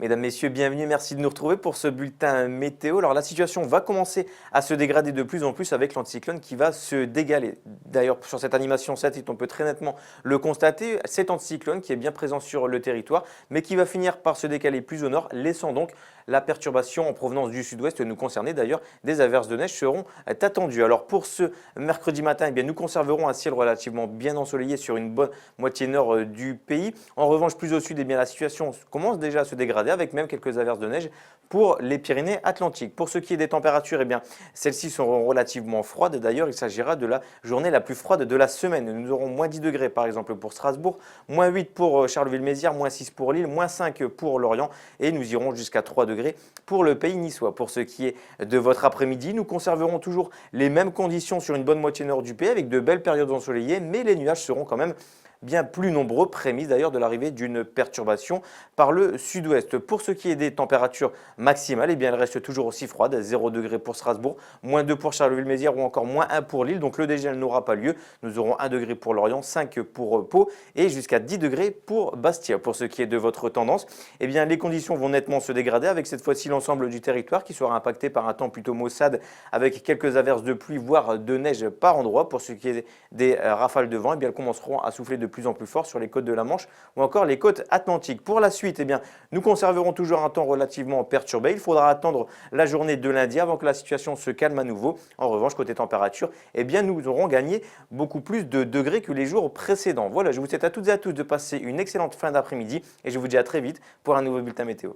Mesdames, Messieurs, bienvenue, merci de nous retrouver pour ce bulletin météo. Alors la situation va commencer à se dégrader de plus en plus avec l'anticyclone qui va se dégaler. D'ailleurs, sur cette animation satellite, on peut très nettement le constater, cet anticyclone qui est bien présent sur le territoire, mais qui va finir par se décaler plus au nord, laissant donc la perturbation en provenance du sud-ouest nous concerner. D'ailleurs, des averses de neige seront attendues. Alors pour ce mercredi matin, eh bien, nous conserverons un ciel relativement bien ensoleillé sur une bonne moitié nord du pays. En revanche, plus au sud, eh bien, la situation commence déjà à se dégrader avec même quelques averses de neige pour les Pyrénées-Atlantiques. Pour ce qui est des températures, eh bien, celles-ci seront relativement froides. D'ailleurs, il s'agira de la journée la plus froide de la semaine. Nous aurons moins 10 degrés par exemple pour Strasbourg, moins 8 pour Charleville-Mézières, moins 6 pour Lille, moins 5 pour Lorient et nous irons jusqu'à 3 degrés pour le pays niçois. Pour ce qui est de votre après-midi, nous conserverons toujours les mêmes conditions sur une bonne moitié nord du pays avec de belles périodes ensoleillées, mais les nuages seront quand même bien plus nombreux, prémices d'ailleurs de l'arrivée d'une perturbation par le sud-ouest. Pour ce qui est des températures maximales, eh bien, elles restent toujours aussi froides, 0 degré pour Strasbourg, moins 2 pour Charleville-Mézières ou encore moins 1 pour Lille, donc le dégel n'aura pas lieu. Nous aurons 1 degré pour Lorient, 5 pour Pau et jusqu'à 10 degrés pour Bastia. Pour ce qui est de votre tendance, eh bien, les conditions vont nettement se dégrader avec cette fois-ci l'ensemble du territoire qui sera impacté par un temps plutôt maussade avec quelques averses de pluie voire de neige par endroit. Pour ce qui est des rafales de vent, eh bien, elles commenceront à souffler de plus en plus fort sur les côtes de la Manche ou encore les côtes atlantiques. Pour la suite, eh bien, nous conserverons toujours un temps relativement perturbé. Il faudra attendre la journée de lundi avant que la situation se calme à nouveau. En revanche, côté température, eh bien, nous aurons gagné beaucoup plus de degrés que les jours précédents. Voilà, je vous souhaite à toutes et à tous de passer une excellente fin d'après-midi et je vous dis à très vite pour un nouveau bulletin météo.